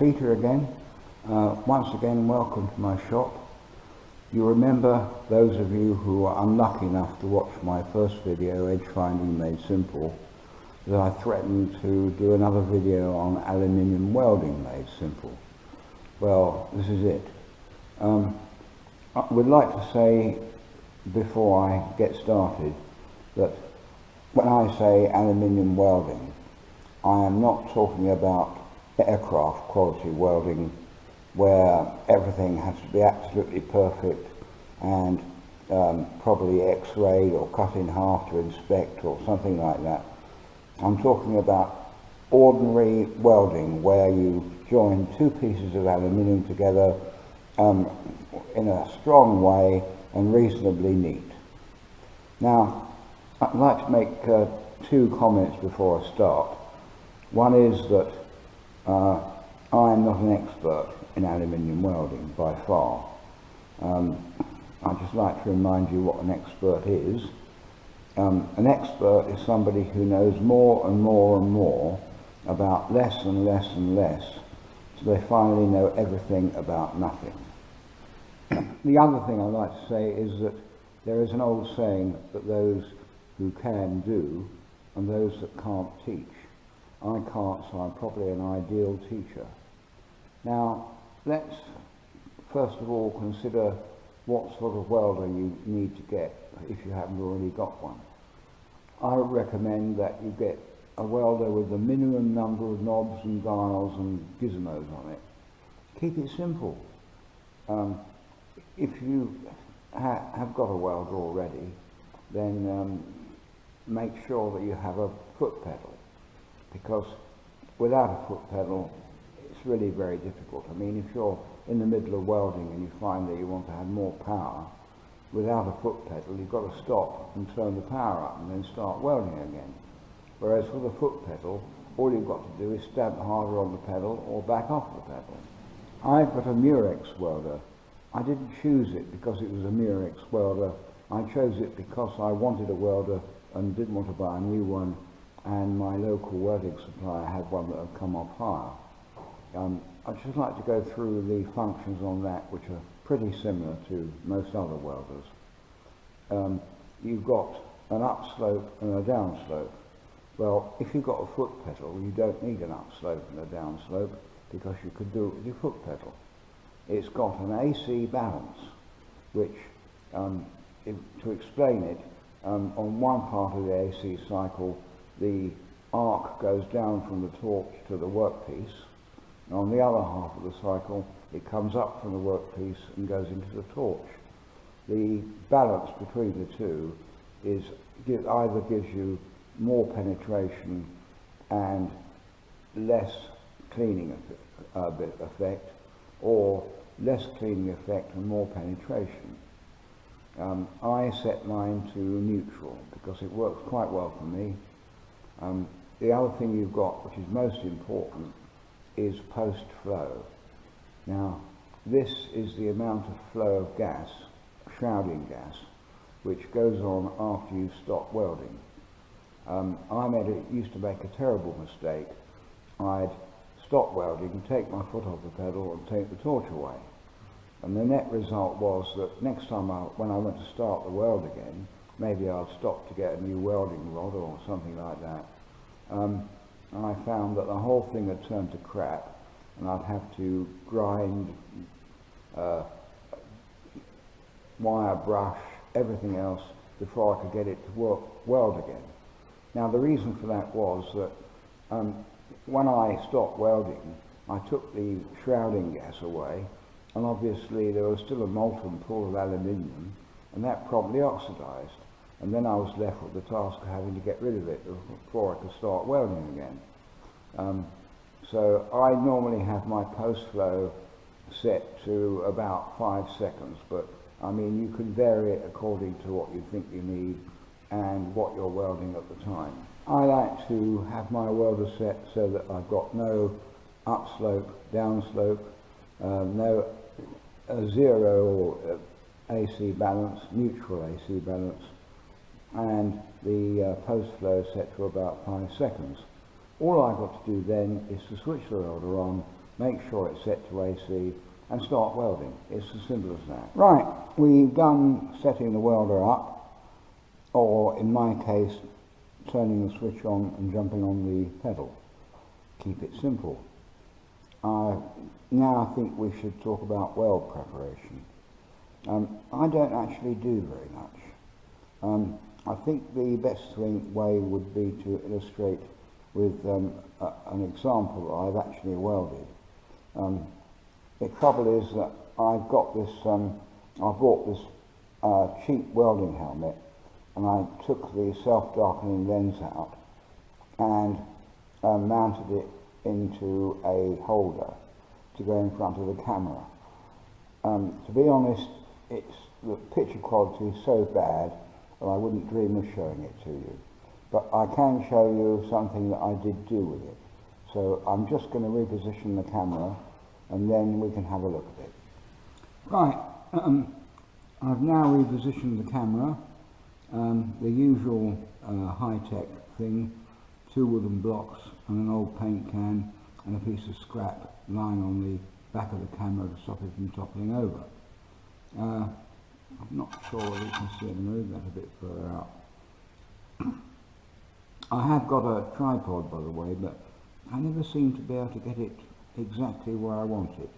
Peter again. Once again, welcome to my shop. You remember, those of you who are unlucky enough to watch my first video, Edge Finding Made Simple, that I threatened to do another video on aluminium welding made simple. Well, this is it. I would like to say, before I get started, that when I say aluminium welding, I am not talking about aircraft quality welding where everything has to be absolutely perfect and probably x-rayed or cut in half to inspect or something like that. I'm talking about ordinary welding where you join two pieces of aluminium together in a strong way and reasonably neat. Now, I'd like to make two comments before I start. One is that I'm not an expert in aluminium welding by far. I'd just like to remind you what an expert is. An expert is somebody who knows more and more and more about less and less and less, so they finally know everything about nothing. The other thing I'd like to say is that there is an old saying that those who can do and those that can't teach. I can't, so I'm probably an ideal teacher. Now, let's first of all consider what sort of welder you need to get if you haven't already got one. I would recommend that you get a welder with the minimum number of knobs and dials and gizmos on it. Keep it simple. If you have got a welder already, then make sure that you have a foot pedal, because without a foot pedal it's really very difficult. I mean, if you're in the middle of welding and you find that you want to have more power, without a foot pedal you've got to stop and turn the power up and then start welding again. Whereas with a foot pedal, all you've got to do is stab harder on the pedal or back off the pedal. I've got a Murex welder. I didn't choose it because it was a Murex welder. I chose it because I wanted a welder and didn't want to buy a new one, and my local welding supplier had one that had come off hire. I'd just like to go through the functions on that, which are pretty similar to most other welders. You've got an upslope and a downslope. Well, if you've got a foot pedal, you don't need an upslope and a downslope because you could do it with your foot pedal. It's got an AC balance, which, to explain it, on one part of the AC cycle, the arc goes down from the torch to the workpiece. And on the other half of the cycle, it comes up from the workpiece and goes into the torch. The balance between the two is either gives you more penetration and less cleaning effect, or less cleaning effect and more penetration. I set mine to neutral because it works quite well for me. The other thing you've got, which is most important, is post-flow. Now, this is the amount of flow of gas, shrouding gas, which goes on after you stop welding. I used to make a terrible mistake. I'd stop welding, take my foot off the pedal and take the torch away. And the net result was that next time when I went to start the weld again, maybe I'd stop to get a new welding rod or something like that, and I found that the whole thing had turned to crap, and I'd have to grind, wire brush, everything else before I could get it to weld again. Now, the reason for that was that when I stopped welding, I took the shrouding gas away, and obviously there was still a molten pool of aluminium, and that promptly oxidized. And then I was left with the task of having to get rid of it before I could start welding again. So I normally have my post-flow set to about 5 seconds, but I mean, you can vary it according to what you think you need and what you're welding at the time. I like to have my welder set so that I've got no upslope, downslope, no zero AC balance, neutral AC balance, and the post-flow set to about 5 seconds. All I've got to do then is to switch the welder on, make sure it's set to AC, and start welding. It's as simple as that. Right, we've done setting the welder up, or in my case, turning the switch on and jumping on the pedal. Keep it simple. Now I think we should talk about weld preparation. I don't actually do very much. I think the best way would be to illustrate with an example that I've actually welded. The trouble is that I've got this, I bought this cheap welding helmet, and I took the self-darkening lens out and mounted it into a holder to go in front of the camera. To be honest, the picture quality is so bad that I wouldn't dream of showing it to you. But I can show you something that I did do with it. So I'm just going to reposition the camera and then we can have a look at it. Right, I've now repositioned the camera. The usual high-tech thing, 2 wooden blocks and an old paint can and a piece of scrap lying on the back of the camera to stop it from toppling over. I'm not sure whether you can see it. Move that a bit further out. I have got a tripod, by the way, but I never seem to be able to get it exactly where I want it.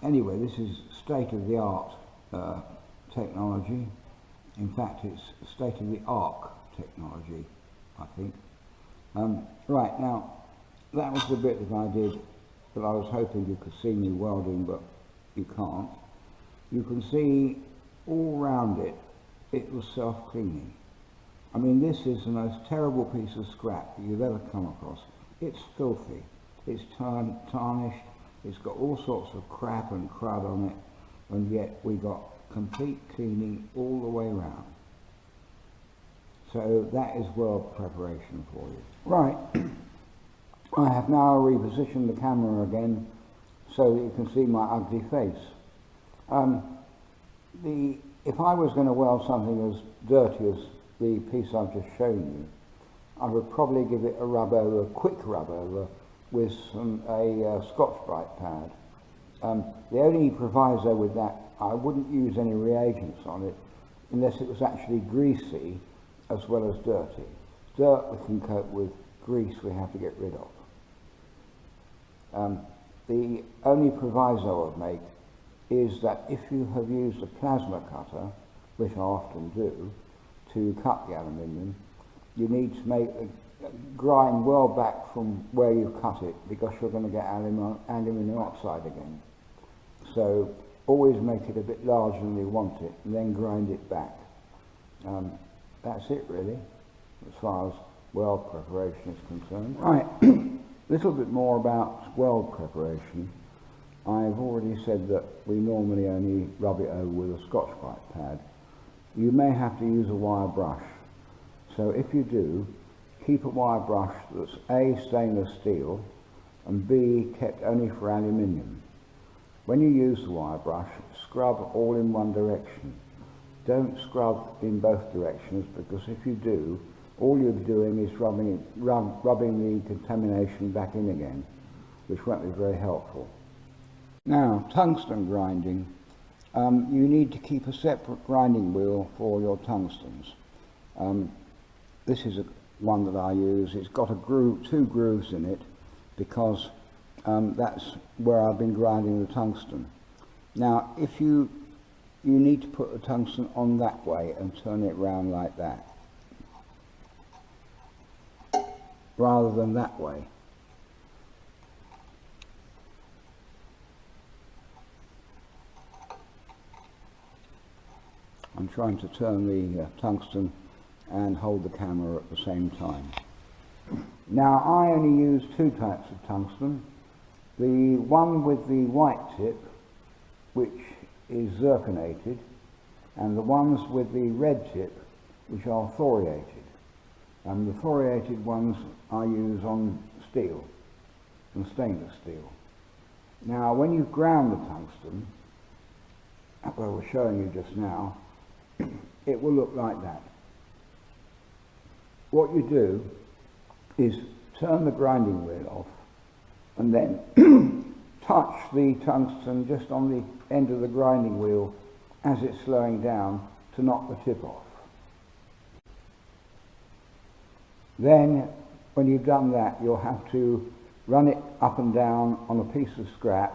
Anyway, this is state-of-the-art technology. In fact, it's state-of-the-art technology, I think. Right, now, that was the bit that I did that I was hoping you could see me welding, but you can't. You can see all round it, it was self-cleaning. I mean, this is the most terrible piece of scrap that you've ever come across. It's filthy, it's tarnished, it's got all sorts of crap and crud on it, and yet we got complete cleaning all the way round. So that is weld preparation for you. Right, I have now repositioned the camera again so that you can see my ugly face. If I was going to weld something as dirty as the piece I've just shown you, I would probably give it a rub over, a quick rub over, with a Scotch-Brite pad. The only proviso with that, I wouldn't use any reagents on it unless it was actually greasy as well as dirty. Dirt we can coat with, grease we have to get rid of. The only proviso I'd make is that if you have used a plasma cutter, which I often do, to cut the aluminium, you need to make grind well back from where you cut it, because you're going to get aluminium oxide again. So always make it a bit larger than you want it, and then grind it back. That's it really, as far as weld preparation is concerned. Right, a little bit more about weld preparation. I've already said that we normally only rub it over with a Scotch-Brite pad. You may have to use a wire brush. So if you do, keep a wire brush that's A, stainless steel, and B, kept only for aluminium. When you use the wire brush, scrub all in one direction. Don't scrub in both directions, because if you do, all you're doing is rubbing the contamination back in again, which won't be very helpful. Now, tungsten grinding. You need to keep a separate grinding wheel for your tungstens. This is one that I use. It's got two grooves in it, because that's where I've been grinding the tungsten. Now, if you need to put the tungsten on that way and turn it round like that, rather than that way. I'm trying to turn the tungsten and hold the camera at the same time. Now, I only use 2 types of tungsten. The one with the white tip, which is zirconated, and the ones with the red tip, which are thoriated. And the thoriated ones I use on steel, and stainless steel. Now, when you ground the tungsten, as I was showing you just now, it will look like that. What you do is turn the grinding wheel off and then touch the tungsten just on the end of the grinding wheel as it's slowing down to knock the tip off. Then, when you've done that, you'll have to run it up and down on a piece of scrap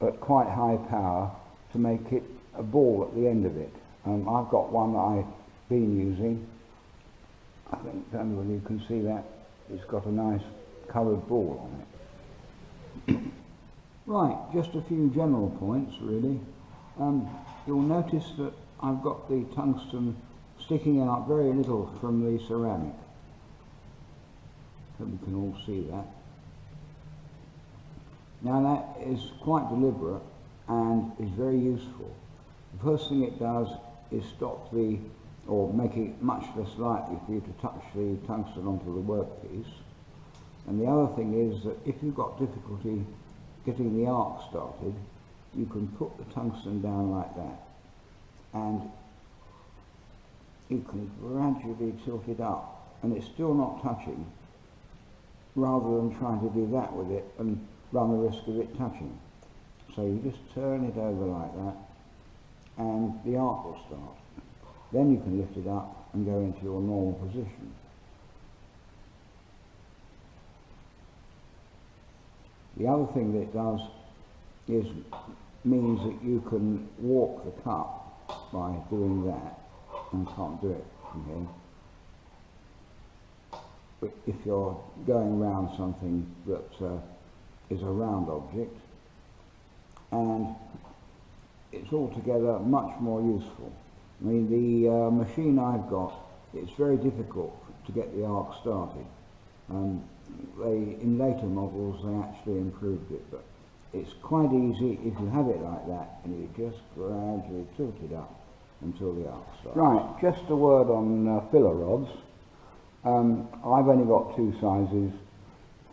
at quite high power to make it a ball at the end of it. I've got one that I've been using. I don't know whether you can see that. It's got a nice coloured ball on it. Right, just a few general points really. You'll notice that I've got the tungsten sticking out very little from the ceramic. Hope you can all see that. Now that is quite deliberate and is very useful. The first thing it does is stop or make it much less likely for you to touch the tungsten onto the workpiece. And the other thing is that if you've got difficulty getting the arc started, you can put the tungsten down like that and you can gradually tilt it up and it's still not touching, rather than trying to do that with it and run the risk of it touching. So you just turn it over like that and the arc will start. Then you can lift it up and go into your normal position. The other thing that it does means that you can warp the cup by doing that, and I can't do it from here. But if you're going around something that is a round object, and it's altogether much more useful. I mean, the machine I've got, it's very difficult to get the arc started. In later models they actually improved it, but it's quite easy if you have it like that and you just gradually tilt it up until the arc starts. Right, just a word on filler rods. I've only got two sizes,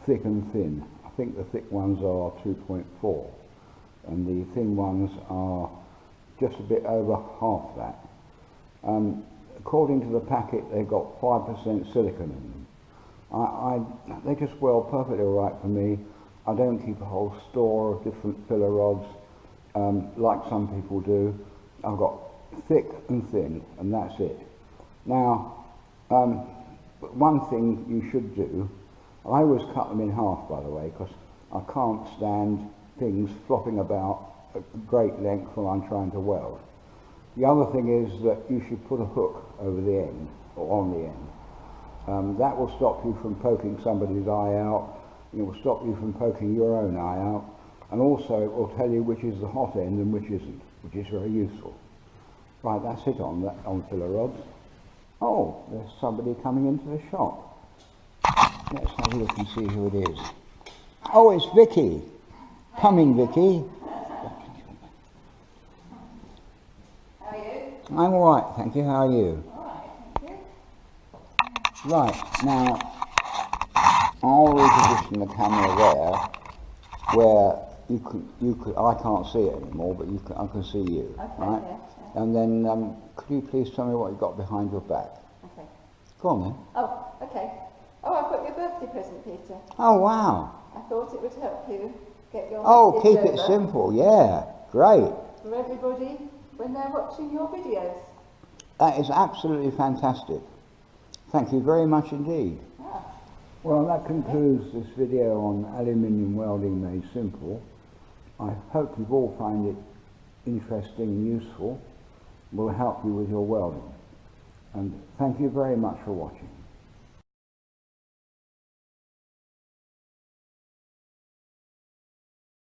thick and thin. I think the thick ones are 2.4 and the thin ones are just a bit over half that. According to the packet, they've got 5% silicon in them. They just weld perfectly all right for me. I don't keep a whole store of different filler rods like some people do. I've got thick and thin, and that's it. Now, one thing you should do, I always cut them in half, by the way, because I can't stand things flopping about at great length when I'm trying to weld. The other thing is that you should put a hook over the end, or on the end. That will stop you from poking somebody's eye out, and it will stop you from poking your own eye out, and also it will tell you which is the hot end and which isn't, which is very useful. Right, that's it on filler rods. Oh, there's somebody coming into the shop. Let's have a look and see who it is. Oh, it's Vicky. Come in, Vicky. How are you? I'm all right, thank you. How are you? All right, thank you. Right, now I'll reposition the camera there, where you could. I can't see it anymore, but I can see you. Okay, right? yeah. And then, could you please tell me what you've got behind your back? Okay. Go on then. Oh, okay. Oh, I've got your birthday present, Peter. Oh wow. I thought it would help you get your Oh, message keep it over simple. Yeah, great. for everybody when they're watching your videos. That is absolutely fantastic. Thank you very much indeed. Ah. Well, that concludes this video on aluminium welding made simple. I hope you've all found it interesting and useful. Will help you with your welding. And thank you very much for watching.